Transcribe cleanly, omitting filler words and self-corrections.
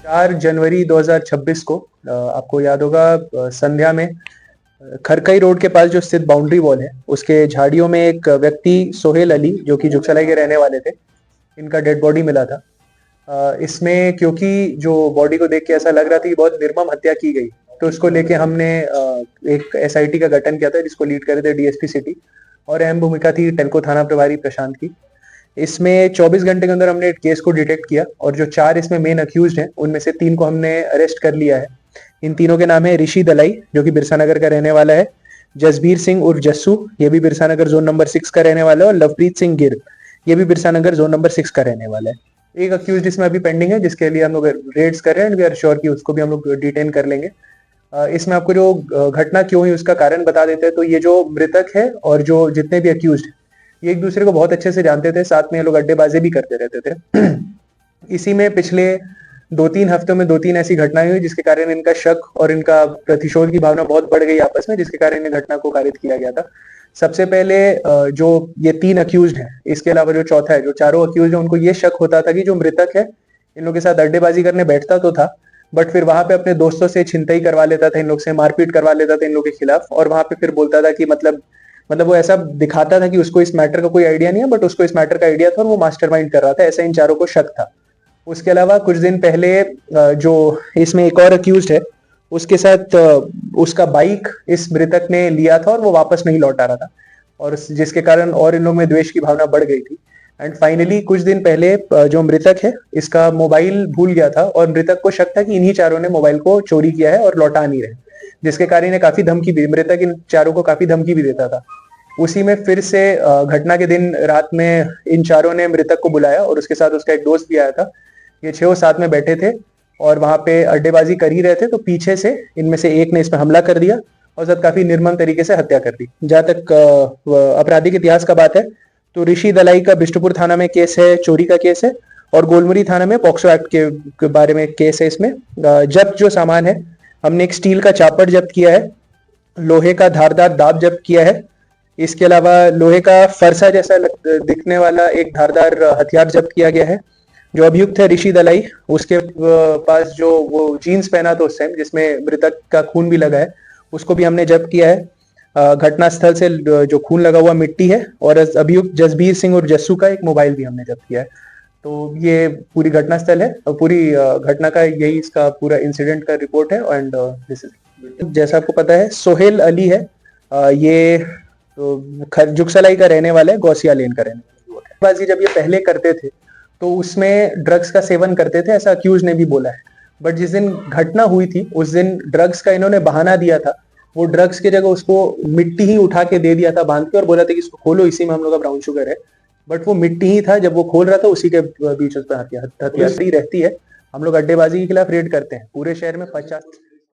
4 जनवरी 2026 को आपको याद होगा संध्या में खरकई रोड के पास जो स्थित बाउंड्री वॉल है उसके झाड़ियों में एक व्यक्ति सोहेल अली जो कि जुगसलाई के रहने वाले थे, इनका डेड बॉडी मिला था। इसमें क्योंकि जो बॉडी को देख के ऐसा लग रहा था कि बहुत निर्मम हत्या की गई, तो उसको लेके हमने एक एसआईटी का गठन किया था जिसको लीड करे थे डीएसपी सिटी, और अहम भूमिका थी टेल्को थाना प्रभारी प्रशांत की। इसमें 24 घंटे के अंदर हमने केस को डिटेक्ट किया और जो 4 इसमें मेन अक्यूज्ड हैं उनमें से 3 को हमने अरेस्ट कर लिया है। इन तीनों के नाम है ऋषि दलाई जो कि बिरसा नगर का रहने वाला है, जसबीर सिंह उर्फ जस्सू ये भी बिरसा नगर जोन नंबर 6 का रहने वाला है, और लवप्रीत सिंह गिर ये भी बिरसा नगर जोन नंबर 6 का रहने वाला है। एक अक्यूज इसमें अभी पेंडिंग है जिसके लिए हम लोग रेड्स कर रहे हैं एंड वी आर श्योर कि उसको भी हम लोग डिटेन कर लेंगे। इसमें आपको जो घटना क्यों हुई उसका कारण बता देते हैं। तो ये जो मृतक है और जो जितने भी अक्यूज ये एक दूसरे को बहुत अच्छे से जानते थे, साथ में ये लोग अड्डेबाजी भी करते रहते थे। इसी में पिछले 2-3 हफ्तों में 2-3 ऐसी घटनाएं हुई जिसके कारण इनका शक और इनका प्रतिशोध की भावना बहुत बढ़ गई आपस में, जिसके कारण इन घटना को कारित किया गया था। सबसे पहले जो ये 3 अक्यूज्ड हैं, इसके अलावा जो चौथा है, जो चारों अक्यूज्ड हैं उनको ये शक होता था कि जो मृतक है इन लोग के साथ अड्डेबाजी करने बैठता तो था, बट फिर वहां पे अपने दोस्तों से छिनतई करवा लेता था, इन लोग से मारपीट करवा लेता था इन लोग के खिलाफ, और वहां पे फिर बोलता था कि मतलब वो ऐसा दिखाता था कि उसको इस मैटर का कोई आइडिया नहीं है, बट उसको इस मैटर का आइडिया था और वो मास्टरमाइंड कर रहा था, ऐसा इन चारों को शक था। उसके अलावा कुछ दिन पहले जो इसमें एक और अक्यूज्ड है उसके साथ उसका बाइक इस मृतक ने लिया था और वो वापस नहीं लौटा रहा था, और जिसके कारण और इन लोग में द्वेष की भावना बढ़ गई थी। एंड फाइनली कुछ दिन पहले जो मृतक है इसका मोबाइल भूल गया था और मृतक को शक था कि इन्हीं चारों ने मोबाइल को चोरी किया है और लौटा नहीं रहे, जिसके कारण इन्हें काफी धमकी भी, मृतक इन चारों को काफी धमकी भी देता था। उसी में फिर से घटना के दिन रात में इन चारों ने मृतक को बुलाया और उसके साथ उसका एक दोस्त भी आया था। ये 6 साथ में बैठे थे और वहां पे अड्डेबाजी कर ही रहे थे, तो पीछे से इनमें से एक ने इस पर हमला कर दिया और साथ काफी निर्मम तरीके से हत्या कर दी। जहां तक आपराधिक इतिहास का बात है तो ऋषि दलाई का बिष्टुपुर थाना में केस है, चोरी का केस है, और गोलमुरी थाना में पॉक्सो एक्ट के बारे में केस है। इसमें जब्त जो सामान है, हमने एक स्टील का चापड़ जब्त किया है, लोहे का धारदार दाब जब्त किया है, इसके अलावा लोहे का फरसा जैसा दिखने वाला एक धारदार हथियार जब्त किया गया है। जो अभियुक्त है ऋषि दलाई, उसके पास जो वो जीन्स पहना था उस टाइम जिसमें मृतक का खून भी लगा है, उसको भी हमने जब्त किया है। घटना स्थल से जो खून लगा हुआ मिट्टी है, और अभियुक्त जसबीर सिंह और जस्सू का एक मोबाइल भी हमने जब्त किया है। तो ये पूरी घटना स्थल है और पूरी घटना का यही इसका पूरा इंसिडेंट का रिपोर्ट है। एंड दिस इज, जैसा आपको पता है, सोहेल अली है, ये जुगसलाई का रहने वाला है, गौसिया लेन का रहने वाला है। जब ये पहले करते थे तो उसमें ड्रग्स का सेवन करते थे, ऐसा अक्यूज ने भी बोला है। बट जिस दिन घटना हुई थी उस दिन ड्रग्स का इन्होंने बहाना दिया था, वो ड्रग्स की जगह उसको मिट्टी ही उठा के दे दिया था बांध के, और बोला था कि इसको खोलो, इसी में हम लोग का ब्राउन शुगर है। बट वो मिट्टी ही था, जब वो खोल रहा था उसी के बीच उस पर हथियार रहती है। हम लोग अड्डेबाजी के खिलाफ रेड करते हैं, पूरे शहर में 50